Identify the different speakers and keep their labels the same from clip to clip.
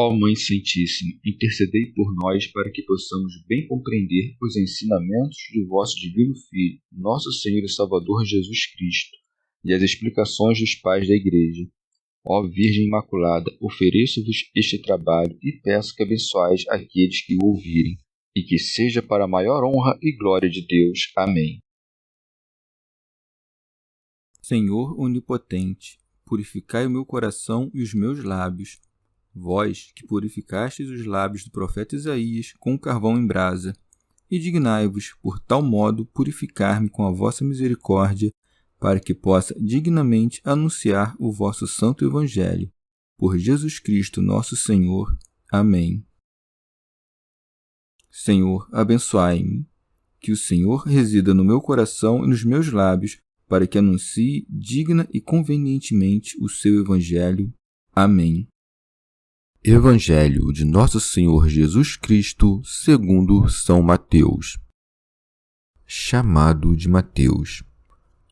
Speaker 1: Ó Mãe Santíssima, intercedei por nós para que possamos bem compreender os ensinamentos de vosso Divino Filho, nosso Senhor e Salvador Jesus Cristo, e as explicações dos pais da Igreja. Ó Virgem Imaculada, ofereço-vos este trabalho e peço que abençoeis aqueles que o ouvirem, e que seja para a maior honra e glória de Deus. Amém.
Speaker 2: Senhor onipotente, purificai o meu coração e os meus lábios. Vós, que purificastes os lábios do profeta Isaías com o carvão em brasa, e dignai-vos, por tal modo, purificar-me com a vossa misericórdia, para que possa dignamente anunciar o vosso santo Evangelho. Por Jesus Cristo, nosso Senhor. Amém. Senhor, abençoai-me. Que o Senhor resida no meu coração e nos meus lábios, para que anuncie digna e convenientemente o seu Evangelho. Amém. Evangelho de Nosso Senhor Jesus Cristo, segundo São Mateus. Chamado de Mateus.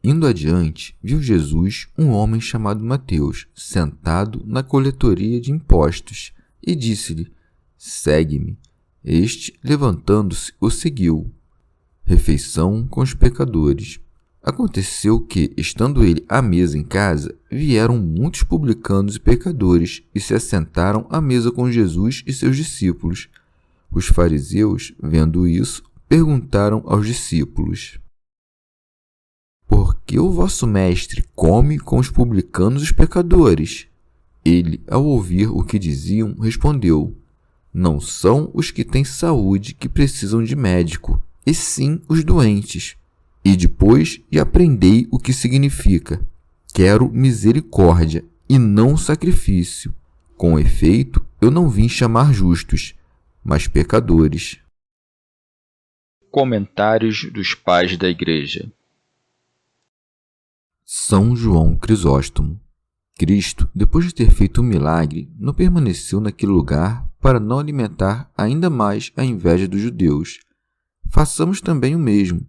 Speaker 2: Indo adiante, viu Jesus um homem chamado Mateus, sentado na coletoria de impostos, e disse-lhe: Segue-me. Este, levantando-se, o seguiu. Refeição com os pecadores. Aconteceu que, estando ele à mesa em casa, vieram muitos publicanos e pecadores e se assentaram à mesa com Jesus e seus discípulos. Os fariseus, vendo isso, perguntaram aos discípulos: Por que o vosso mestre come com os publicanos e os pecadores? Ele, ao ouvir o que diziam, respondeu: Não são os que têm saúde que precisam de médico, e sim os doentes. E depois aprendei o que significa: quero misericórdia e não sacrifício. Com efeito, eu não vim chamar justos, mas pecadores.
Speaker 1: Comentários dos Pais da Igreja.
Speaker 2: São João Crisóstomo. Cristo, depois de ter feito um milagre, não permaneceu naquele lugar para não alimentar ainda mais a inveja dos judeus. Façamos também o mesmo.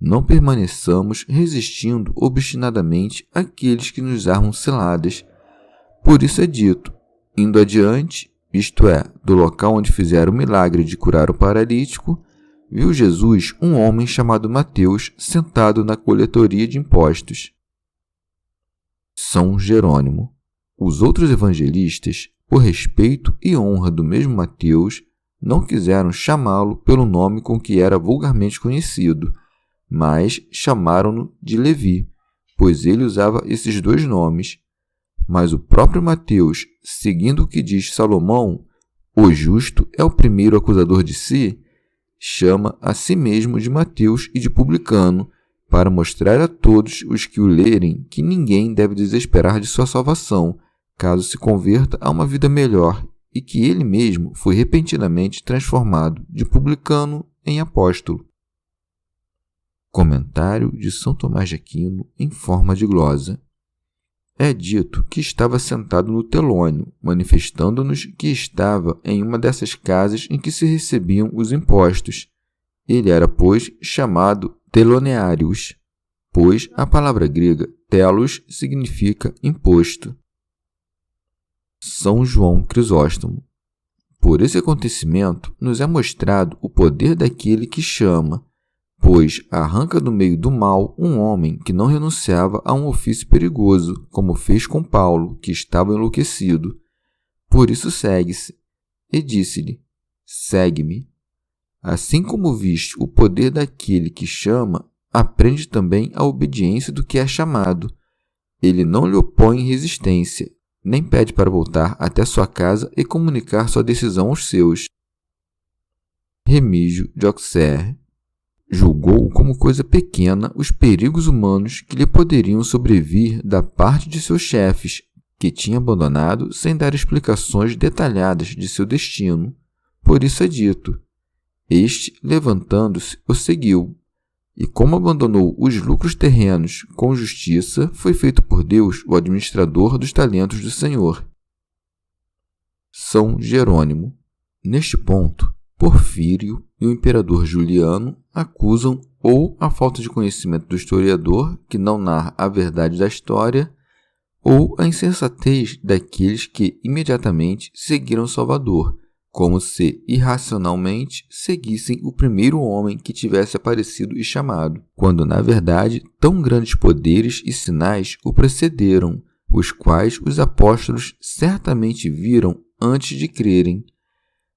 Speaker 2: Não permaneçamos resistindo obstinadamente àqueles que nos armam ciladas. Por isso é dito, indo adiante, isto é, do local onde fizeram o milagre de curar o paralítico, viu Jesus um homem chamado Mateus sentado na coletoria de impostos. São Jerônimo. Os outros evangelistas, por respeito e honra do mesmo Mateus, não quiseram chamá-lo pelo nome com que era vulgarmente conhecido, mas chamaram-no de Levi, pois ele usava esses dois nomes. Mas o próprio Mateus, seguindo o que diz Salomão, o justo é o primeiro acusador de si, chama a si mesmo de Mateus e de publicano, para mostrar a todos os que o lerem que ninguém deve desesperar de sua salvação, caso se converta a uma vida melhor, e que ele mesmo foi repentinamente transformado de publicano em apóstolo. Comentário de São Tomás de Aquino em forma de glosa. É dito que estava sentado no telônio, manifestando-nos que estava em uma dessas casas em que se recebiam os impostos. Ele era, pois, chamado teloneários, pois a palavra grega telos significa imposto. São João Crisóstomo. Por esse acontecimento nos é mostrado o poder daquele que chama, pois arranca do meio do mal um homem que não renunciava a um ofício perigoso, como fez com Paulo, que estava enlouquecido. Por isso segue-se. E disse-lhe: Segue-me. Assim como viste o poder daquele que chama, aprende também a obediência do que é chamado. Ele não lhe opõe resistência, nem pede para voltar até sua casa e comunicar sua decisão aos seus. Remígio de Auxerre. Julgou como coisa pequena os perigos humanos que lhe poderiam sobrevir da parte de seus chefes, que tinha abandonado sem dar explicações detalhadas de seu destino. Por isso é dito: Este, levantando-se, o seguiu, e como abandonou os lucros terrenos com justiça, foi feito por Deus o administrador dos talentos do Senhor. São Jerônimo. Neste ponto, Porfírio e o imperador Juliano acusam ou a falta de conhecimento do historiador, que não narra a verdade da história, ou a insensatez daqueles que imediatamente seguiram o Salvador, como se irracionalmente seguissem o primeiro homem que tivesse aparecido e chamado, quando na verdade tão grandes poderes e sinais o precederam, os quais os apóstolos certamente viram antes de crerem.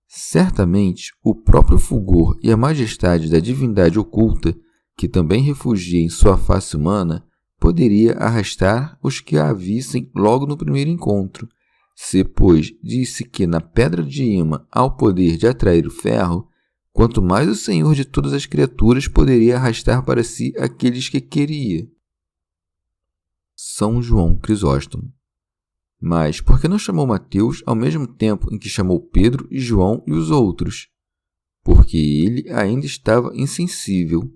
Speaker 2: Certamente o próprio fulgor e a majestade da divindade oculta, que também refugia em sua face humana, poderia arrastar os que a vissem logo no primeiro encontro. Se, pois, disse que na pedra de ímã há o poder de atrair o ferro, quanto mais o Senhor de todas as criaturas poderia arrastar para si aqueles que queria. São João Crisóstomo. Mas por que não chamou Mateus ao mesmo tempo em que chamou Pedro e João e os outros? Porque ele ainda estava insensível.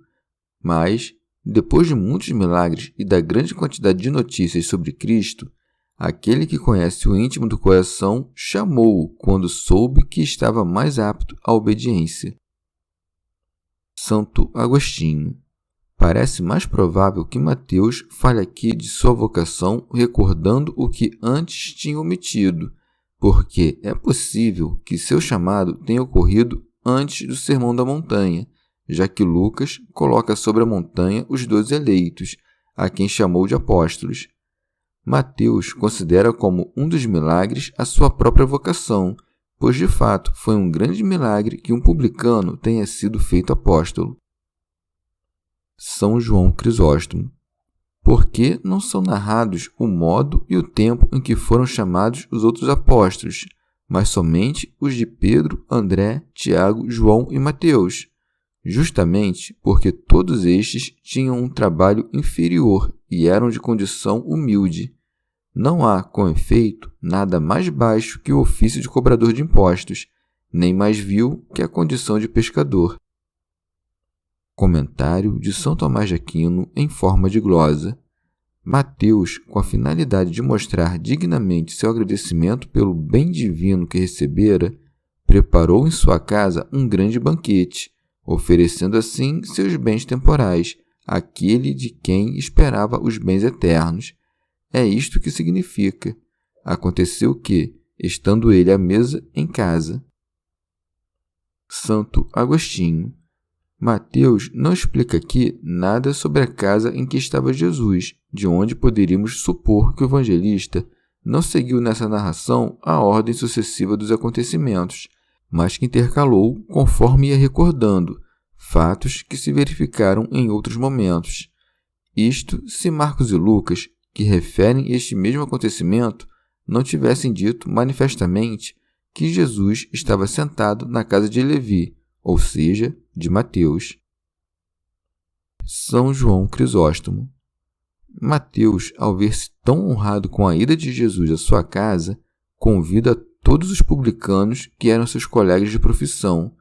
Speaker 2: Mas, depois de muitos milagres e da grande quantidade de notícias sobre Cristo, aquele que conhece o íntimo do coração chamou-o quando soube que estava mais apto à obediência. Santo Agostinho. Parece mais provável que Mateus fale aqui de sua vocação recordando o que antes tinha omitido, porque é possível que seu chamado tenha ocorrido antes do Sermão da Montanha, já que Lucas coloca sobre a montanha os 12 eleitos, a quem chamou de apóstolos. Mateus considera como um dos milagres a sua própria vocação, pois de fato foi um grande milagre que um publicano tenha sido feito apóstolo. São João Crisóstomo. Por que não são narrados o modo e o tempo em que foram chamados os outros apóstolos, mas somente os de Pedro, André, Tiago, João e Mateus? Justamente porque todos estes tinham um trabalho inferior e eram de condição humilde. Não há, com efeito, nada mais baixo que o ofício de cobrador de impostos, nem mais vil que a condição de pescador. Comentário de São Tomás de Aquino em forma de glosa. Mateus, com a finalidade de mostrar dignamente seu agradecimento pelo bem divino que recebera, preparou em sua casa um grande banquete, oferecendo assim seus bens temporais, àquele de quem esperava os bens eternos. É isto que significa. Aconteceu que, estando ele à mesa em casa. Santo Agostinho. Mateus não explica aqui nada sobre a casa em que estava Jesus, de onde poderíamos supor que o evangelista não seguiu nessa narração a ordem sucessiva dos acontecimentos, mas que intercalou conforme ia recordando fatos que se verificaram em outros momentos. Isto se Marcos e Lucas, que referem este mesmo acontecimento, não tivessem dito manifestamente que Jesus estava sentado na casa de Levi, ou seja, de Mateus. São João Crisóstomo. Mateus, ao ver-se tão honrado com a ida de Jesus à sua casa, convida todos os publicanos que eram seus colegas de profissão,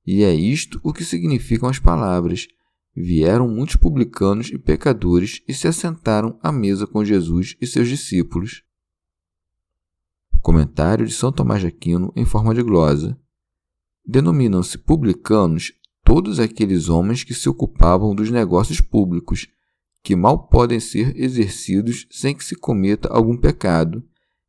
Speaker 2: e é isto o que significam as palavras: vieram muitos publicanos e pecadores e se assentaram à mesa com Jesus e seus discípulos. Comentário de São Tomás de Aquino em forma de glosa. Denominam-se publicanos todos aqueles homens que se ocupavam dos negócios públicos, que mal podem ser exercidos sem que se cometa algum pecado.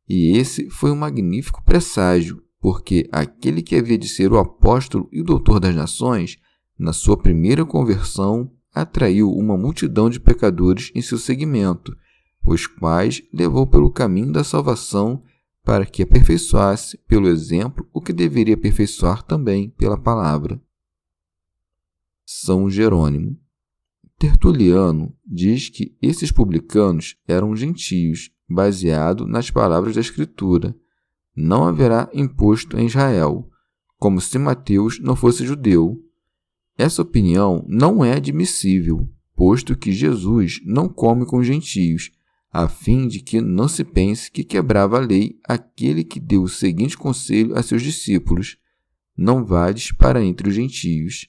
Speaker 2: E esse foi um magnífico presságio, porque aquele que havia de ser o apóstolo e doutor das nações, na sua primeira conversão, atraiu uma multidão de pecadores em seu seguimento, os quais levou pelo caminho da salvação para que aperfeiçoasse pelo exemplo o que deveria aperfeiçoar também pela palavra. São Jerônimo. Tertuliano diz que esses publicanos eram gentios, baseado nas palavras da Escritura: não haverá imposto em Israel, como se Mateus não fosse judeu. Essa opinião não é admissível, posto que Jesus não come com gentios, a fim de que não se pense que quebrava a lei aquele que deu o seguinte conselho a seus discípulos: não vades para entre os gentios.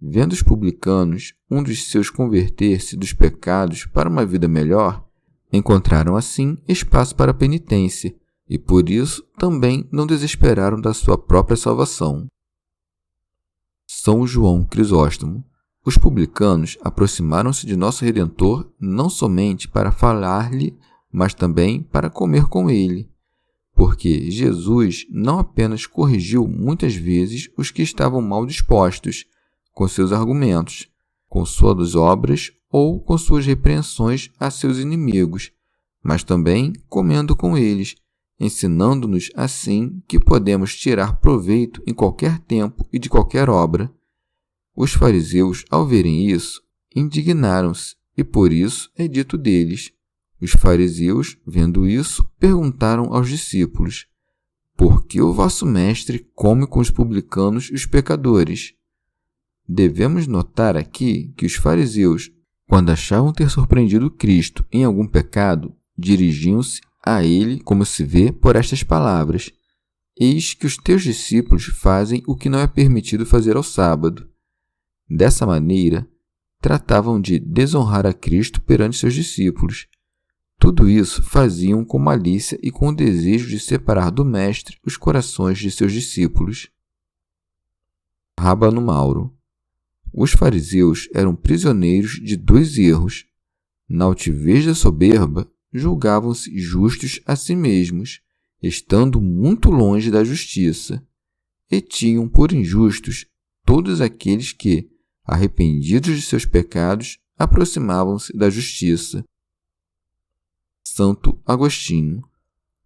Speaker 2: Vendo os publicanos um dos seus converter-se dos pecados para uma vida melhor, encontraram assim espaço para a penitência, e por isso também não desesperaram da sua própria salvação. São João Crisóstomo. Os publicanos aproximaram-se de nosso Redentor não somente para falar-lhe mas também para comer com ele, porque Jesus não apenas corrigiu muitas vezes os que estavam mal dispostos, com seus argumentos, com suas obras ou com suas repreensões a seus inimigos, mas também comendo com eles, ensinando-nos assim que podemos tirar proveito em qualquer tempo e de qualquer obra. Os fariseus, ao verem isso, indignaram-se, e por isso é dito deles. Os fariseus, vendo isso, perguntaram aos discípulos: por que o vosso mestre come com os publicanos e os pecadores? Devemos notar aqui que os fariseus, quando achavam ter surpreendido Cristo em algum pecado, dirigiam-se a ele, como se vê por estas palavras: eis que os teus discípulos fazem o que não é permitido fazer ao sábado. Dessa maneira, tratavam de desonrar a Cristo perante seus discípulos. Tudo isso faziam com malícia e com o desejo de separar do Mestre os corações de seus discípulos. Rábano Mauro. Os fariseus eram prisioneiros de dois erros. Na altivez da soberba, julgavam-se justos a si mesmos, estando muito longe da justiça, e tinham por injustos todos aqueles que, arrependidos de seus pecados, aproximavam-se da justiça. Santo Agostinho.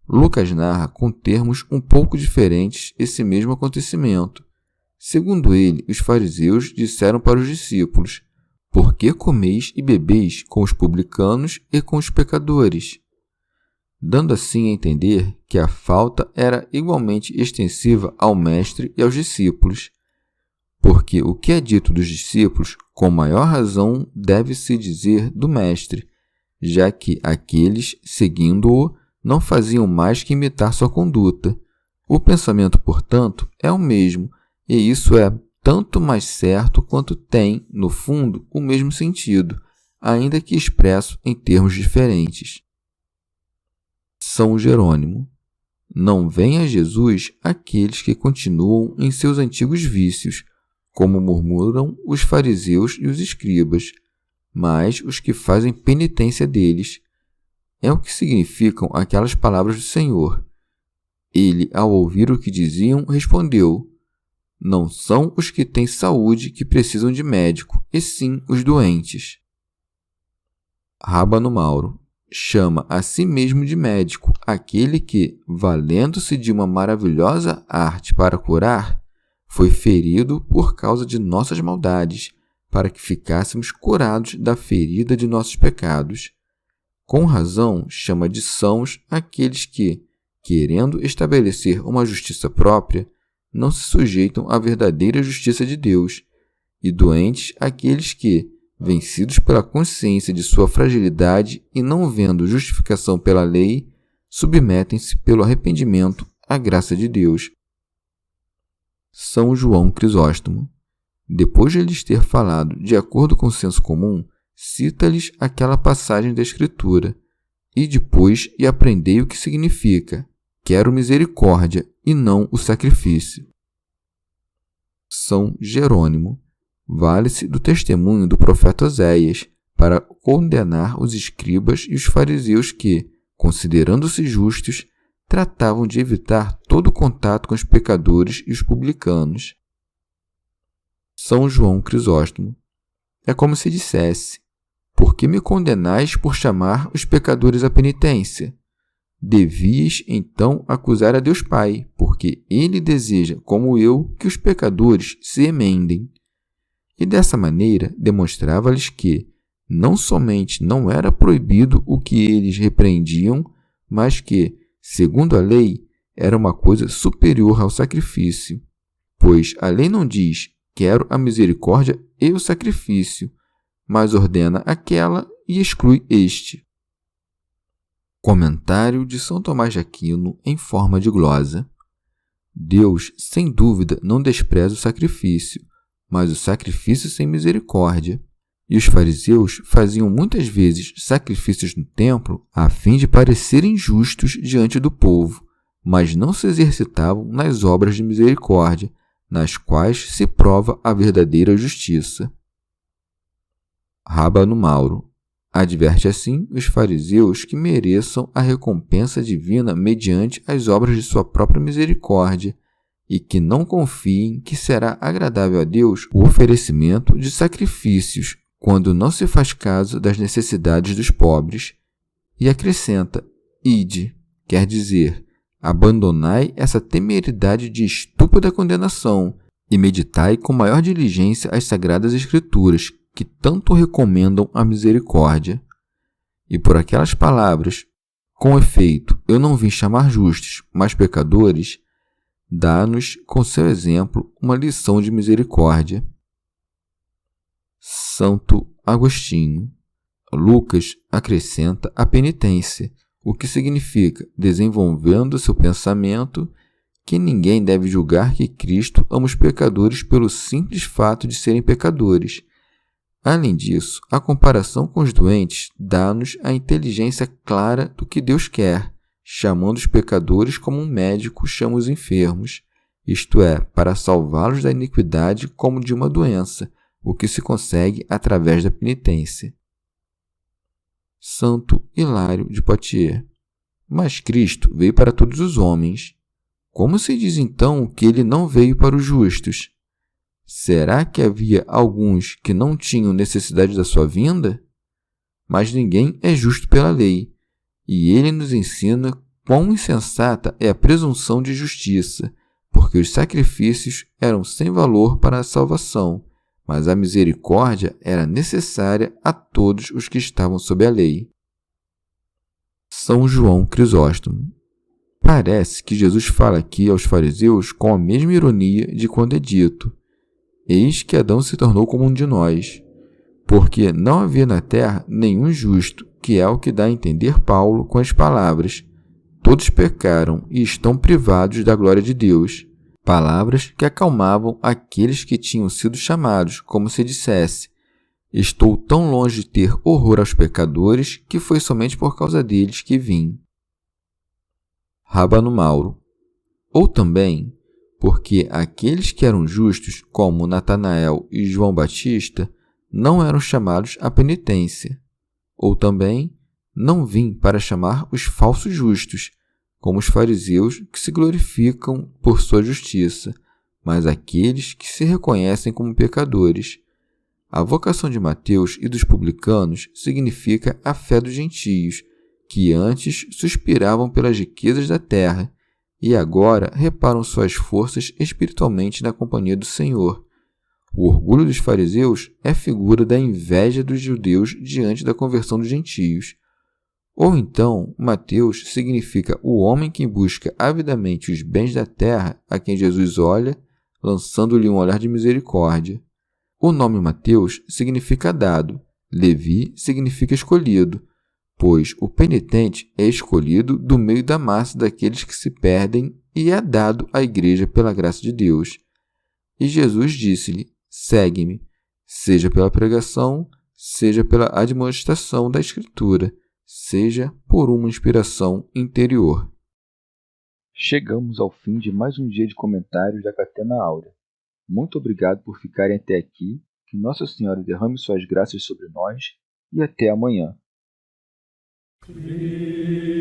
Speaker 2: Lucas narra com termos um pouco diferentes esse mesmo acontecimento. Segundo ele, os fariseus disseram para os discípulos: por que comeis e bebeis com os publicanos e com os pecadores? Dando assim a entender que a falta era igualmente extensiva ao mestre e aos discípulos. Porque o que é dito dos discípulos, com maior razão, deve-se dizer do mestre, já que aqueles, seguindo-o, não faziam mais que imitar sua conduta. O pensamento, portanto, é o mesmo, e isso é tanto mais certo quanto tem, no fundo, o mesmo sentido, ainda que expresso em termos diferentes. São Jerônimo. Não vêm a Jesus aqueles que continuam em seus antigos vícios, como murmuram os fariseus e os escribas, mas os que fazem penitência deles. É o que significam aquelas palavras do Senhor. Ele, ao ouvir o que diziam, respondeu: não são os que têm saúde que precisam de médico, e sim os doentes. Rábano Mauro. Chama a si mesmo de médico aquele que, valendo-se de uma maravilhosa arte para curar, foi ferido por causa de nossas maldades, para que ficássemos curados da ferida de nossos pecados. Com razão, chama de sãos aqueles que, querendo estabelecer uma justiça própria, não se sujeitam à verdadeira justiça de Deus, e doentes aqueles que, vencidos pela consciência de sua fragilidade e não vendo justificação pela lei, submetem-se pelo arrependimento à graça de Deus. São João Crisóstomo. Depois de lhes ter falado de acordo com o senso comum, cita-lhes aquela passagem da Escritura: e depois aprendei o que significa: quero misericórdia e não o sacrifício. São Jerônimo. Vale-se do testemunho do profeta Oséias para condenar os escribas e os fariseus que, considerando-se justos, tratavam de evitar todo contato com os pecadores e os publicanos. São João Crisóstomo. É como se dissesse: por que me condenais por chamar os pecadores à penitência? Devias, então, acusar a Deus Pai, porque Ele deseja, como eu, que os pecadores se emendem. E dessa maneira demonstrava-lhes que não somente não era proibido o que eles repreendiam, mas que, segundo a lei, era uma coisa superior ao sacrifício. Pois a lei não diz: quero a misericórdia e o sacrifício, mas ordena aquela e exclui este. Comentário de São Tomás de Aquino em forma de glosa. Deus, sem dúvida, não despreza o sacrifício, mas o sacrifício sem misericórdia. E os fariseus faziam muitas vezes sacrifícios no templo a fim de parecerem justos diante do povo, mas não se exercitavam nas obras de misericórdia, nas quais se prova a verdadeira justiça. Rábano Mauro. Adverte assim os fariseus que mereçam a recompensa divina mediante as obras de sua própria misericórdia e que não confiem que será agradável a Deus o oferecimento de sacrifícios quando não se faz caso das necessidades dos pobres. E acrescenta: ide, quer dizer, abandonai essa temeridade de estúpida condenação e meditai com maior diligência as sagradas Escrituras, que tanto recomendam a misericórdia. E por aquelas palavras, com efeito, eu não vim chamar justos, mas pecadores, dá-nos, com seu exemplo, uma lição de misericórdia. Santo Agostinho. Lucas acrescenta a penitência, o que significa, desenvolvendo seu pensamento, que ninguém deve julgar que Cristo ama os pecadores pelo simples fato de serem pecadores. Além disso, a comparação com os doentes dá-nos a inteligência clara do que Deus quer, chamando os pecadores como um médico chama os enfermos, isto é, para salvá-los da iniquidade como de uma doença, o que se consegue através da penitência. Santo Hilário de Poitiers. Mas Cristo veio para todos os homens. Como se diz então que ele não veio para os justos? Será que havia alguns que não tinham necessidade da sua vinda? Mas ninguém é justo pela lei, e ele nos ensina quão insensata é a presunção de justiça, porque os sacrifícios eram sem valor para a salvação, mas a misericórdia era necessária a todos os que estavam sob a lei. São João Crisóstomo. Parece que Jesus fala aqui aos fariseus com a mesma ironia de quando é dito: eis que Adão se tornou como um de nós, porque não havia na terra nenhum justo, que é o que dá a entender Paulo com as palavras: todos pecaram e estão privados da glória de Deus. Palavras que acalmavam aqueles que tinham sido chamados, como se dissesse: estou tão longe de ter horror aos pecadores que foi somente por causa deles que vim. Rábano Mauro. Ou também porque aqueles que eram justos, como Natanael e João Batista, não eram chamados à penitência. Ou também não vim para chamar os falsos justos, como os fariseus que se glorificam por sua justiça, mas aqueles que se reconhecem como pecadores. A vocação de Mateus e dos publicanos significa a fé dos gentios, que antes suspiravam pelas riquezas da terra e agora reparam suas forças espiritualmente na companhia do Senhor. O orgulho dos fariseus é figura da inveja dos judeus diante da conversão dos gentios. Ou então, Mateus significa o homem que busca avidamente os bens da terra, a quem Jesus olha, lançando-lhe um olhar de misericórdia. O nome Mateus significa dado, Levi significa escolhido, pois o penitente é escolhido do meio da massa daqueles que se perdem e é dado à igreja pela graça de Deus. E Jesus disse-lhe: segue-me, seja pela pregação, seja pela admoestação da Escritura, seja por uma inspiração interior.
Speaker 1: Chegamos ao fim de mais um dia de comentários da Catena Áurea. Muito obrigado por ficarem até aqui, que Nossa Senhora derrame suas graças sobre nós e até amanhã.
Speaker 3: Christus,